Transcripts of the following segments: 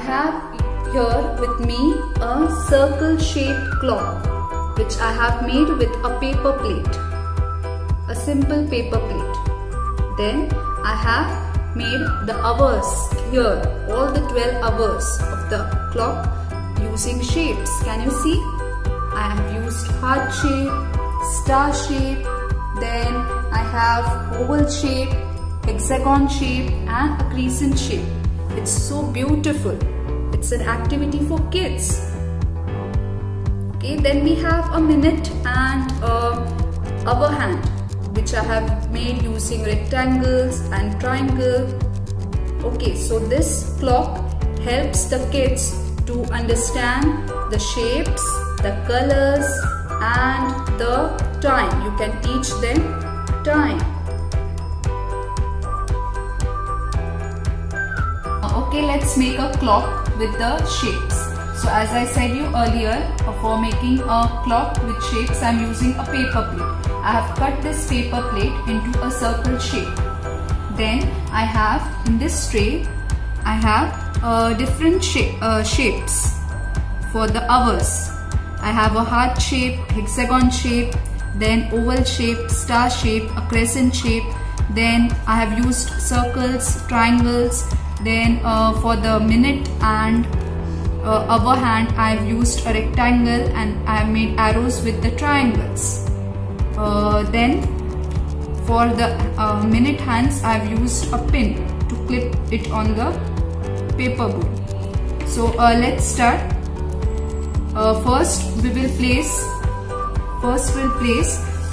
have here with me a circle shaped clock which I have made with a paper plate, a simple paper plate. Then I have made the hours here, all the 12 hours of the clock using shapes. Can you see? I have used heart shape, star shape, then I have oval shape, hexagon shape and a crescent shape. It's so beautiful. It's an activity for kids. Okay, then we have a minute and a hour hand which I have made using rectangles and triangle. Okay, so this clock helps the kids to understand the shapes, the colors and the time. You can teach them time. Okay, let's make a clock with the shapes. So as I said you earlier, for making a clock with shapes, I am using a paper plate. I have cut this paper plate into a circle shape. Then I have in this tray, I have different shapes for the hours. I have a heart shape, hexagon shape, then oval shape, star shape, a crescent shape. Then I have used circles, triangles. Then for the minute and hour hand, I have used a rectangle and I have made arrows with the triangles. Then for the minute hands, I have used a pin to clip it on the paper board. So let's start. First we'll place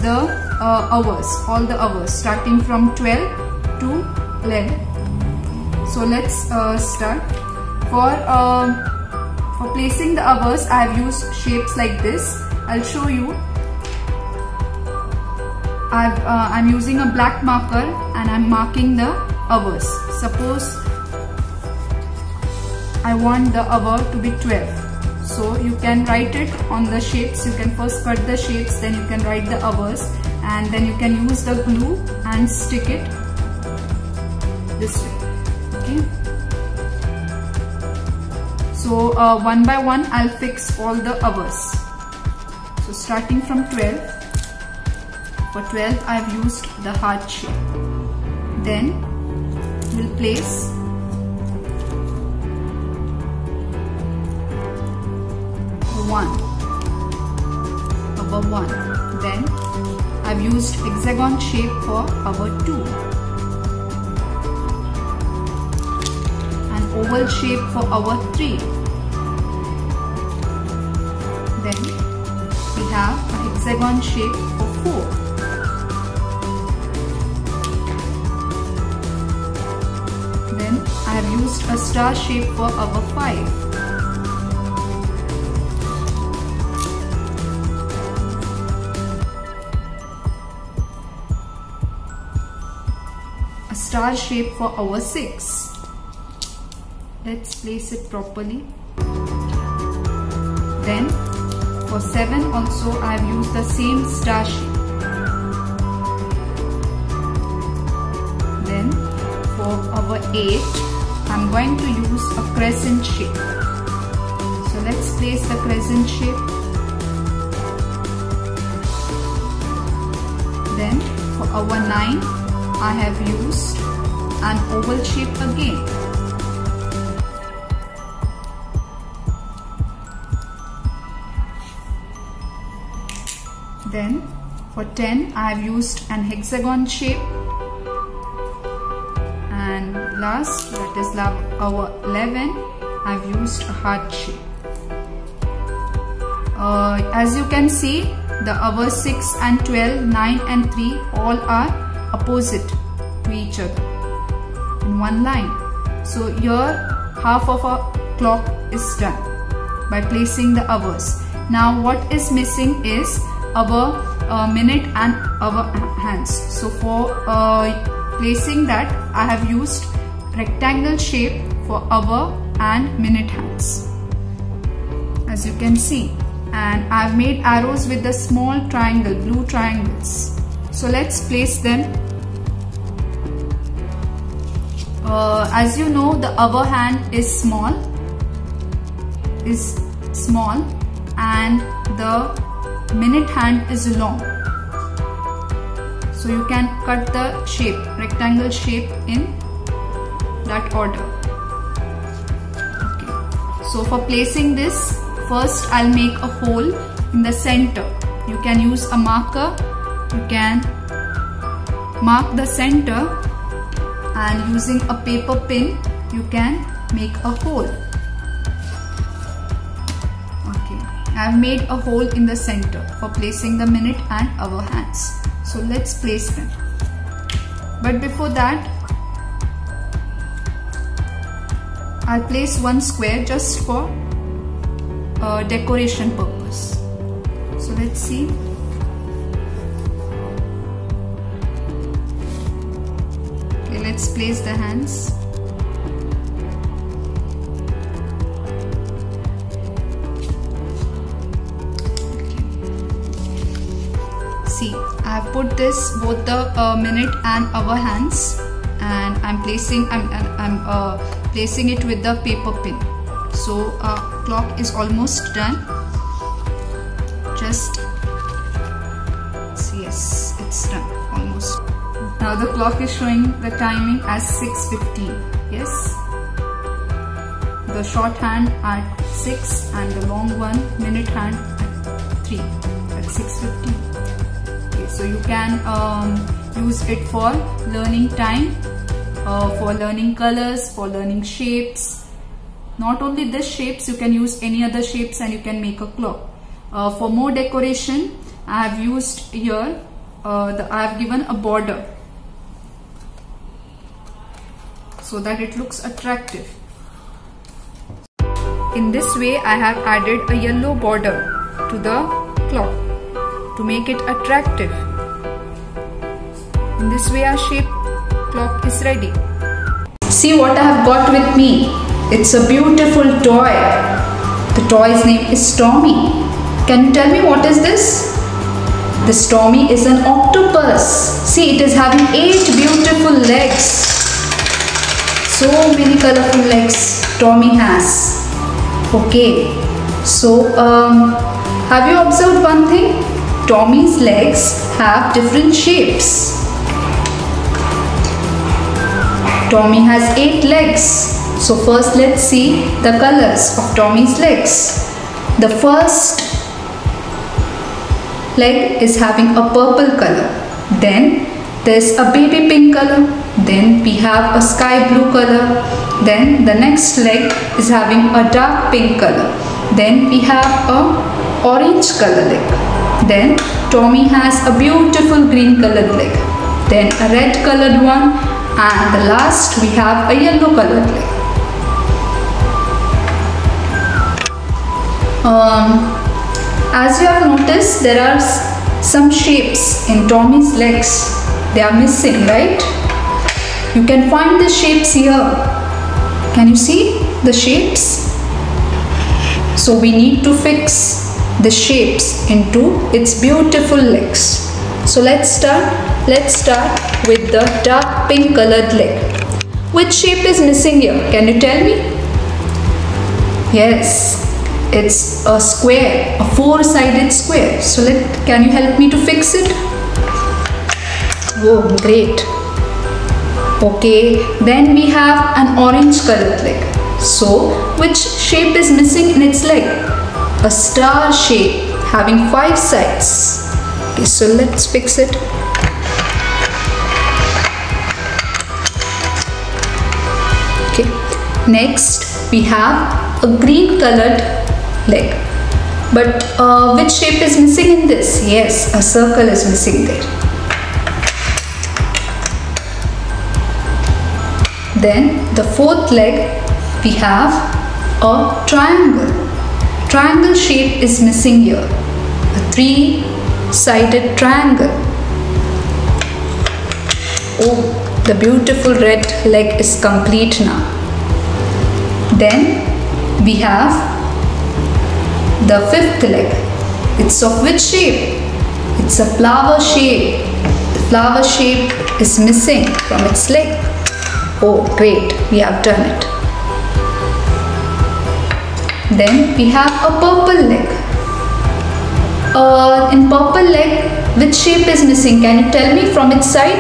the hours, all the hours starting from 12 to 11. So let's start. For placing the hours, I have used shapes like this. I'll show you. I'm using a black marker and I'm marking the hours. Suppose I want the hour to be 12. So you can write it on the shapes. You can first cut the shapes, then you can write the hours, and then you can use the glue and stick it this way. Okay. So one by one I'll fix all the hours. So starting from 12. For 12 I've used the heart shape. Then we'll place hour 1. Then I've used hexagon shape for hour 2. Oval shape for hour 3. Then we have a hexagon shape for 4. Then I have used a star shape for hour 5. A star shape for hour 6. Let's place it properly. Then for 7 also I have used the same star shape. Then for our 8 I'm going to use a crescent shape. So let's place the crescent shape. Then for our 9 I have used an oval shape again. Then for 10 I have used an hexagon shape, and last, that is our 11, I have used a heart shape. As you can see, the hours 6 and 12, 9 and 3 all are opposite to each other in one line. So here half of our clock is done by placing the hours. Now what is missing is our minute and our hands. So for placing that, I have used rectangle shape for hour and minute hands, as you can see, and I have made arrows with the small triangle, blue triangles. So let's place them. As you know, the hour hand is small is small and the minute hand is long. So you can cut the shape, rectangle shape in that order. Okay. So for placing this, first I'll make a hole in the center. You can use a marker. You can mark the center, and using a paper pin you can make a hole. Okay, I have made a hole in the center for placing the minute and hour hands. So let's place them. But before that, I'll place one square just for decoration purpose. So let's see. Okay, let's place the hands. See, I have put this both the minute and hour hands, and I'm placing it with the paper pin. So clock is almost done. Just see, yes, it's done almost. Now the clock is showing the timing as 6:15. Yes, the short hand at 6 and the long one, minute hand at 3 at 6:15. So you can use it for learning time, for learning colors, for learning shapes. Not only this shapes, you can use any other shapes and you can make a clock. For more decoration, I have used here, I have given a border so that it looks attractive. In this way, I have added a yellow border to the clock to make it attractive. In this way, our shape clock is ready. See what I have got with me. It's a beautiful toy. The toy's name is Tommy. Can you tell me what is this? This Tommy is an octopus. See, it is having 8 beautiful legs. So many colorful legs Tommy has. Okay, so have you observed one thing? Tommy's legs have different shapes. Tommy has 8 legs. So first let's see the colors of Tommy's legs. The first leg is having a purple color. Then there's a baby pink color. Then we have a sky blue color. Then the next leg is having a dark pink color. Then we have a orange color leg. Then Tommy has a beautiful green colored leg. Then a red colored one. And the last we have a yellow colored leg. As you have noticed, there are some shapes in Tommy's legs. They are missing, right? You can find the shapes here. Can you see the shapes? So we need to fix the shapes into its beautiful legs. So let's start with the dark pink colored leg. Which shape is missing here? Can you tell me? Yes, it's a square, a 4-sided square. So can you help me to fix it? Oh, great. Okay, then we have an orange colored leg. So which shape is missing in its leg? A star shape having 5 sides. Okay, so let's fix it. Okay, next we have a green colored leg. But which shape is missing in this? Yes, a circle is missing there. Then the 4th leg we have a triangle. Triangle shape is missing here. A 3-sided triangle. Oh, the beautiful red leg is complete now. Then we have the 5th leg. It's of which shape? It's a flower shape. The flower shape is missing from its leg. Oh, great, we have done it. Then we have a purple leg. In purple leg, which shape is missing? Can you tell me from its side?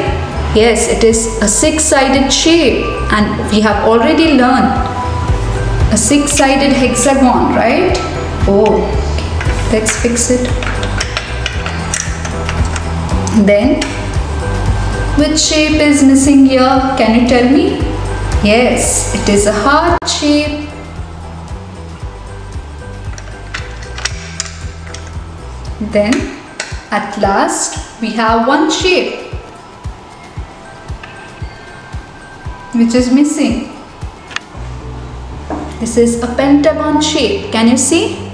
Yes, it is a six-sided shape, and we have already learned a six-sided hexagon, right? Oh, let's fix it. Then, which shape is missing here? Can you tell me? Yes, it is a heart shape. Then, at last, we have one shape which is missing. This is a pentagon shape. Can you see?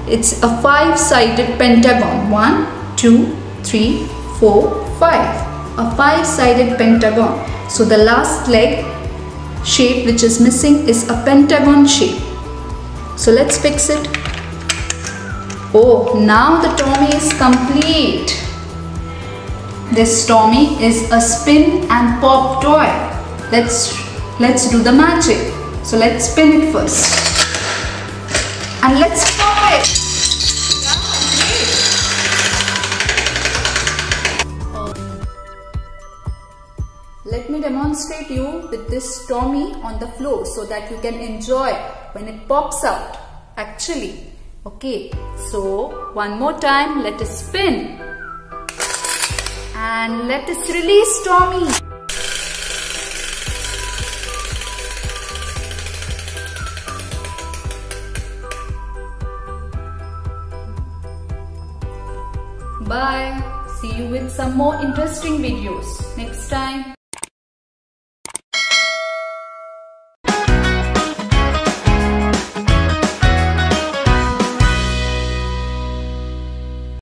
It's a five-sided pentagon. 1, 2, 3, 4, 5. A five-sided pentagon. So the last leg shape which is missing is a pentagon shape. So let's fix it. Oh, now the Tommy is complete. This Tommy is a spin and pop toy. Let's do the magic. So let's spin it first. And let's pop it. Let me demonstrate you with this Tommy on the floor so that you can enjoy when it pops out. Actually. Okay, so one more time, let us spin. And let us release Tommy. Bye. See you with some more interesting videos next time.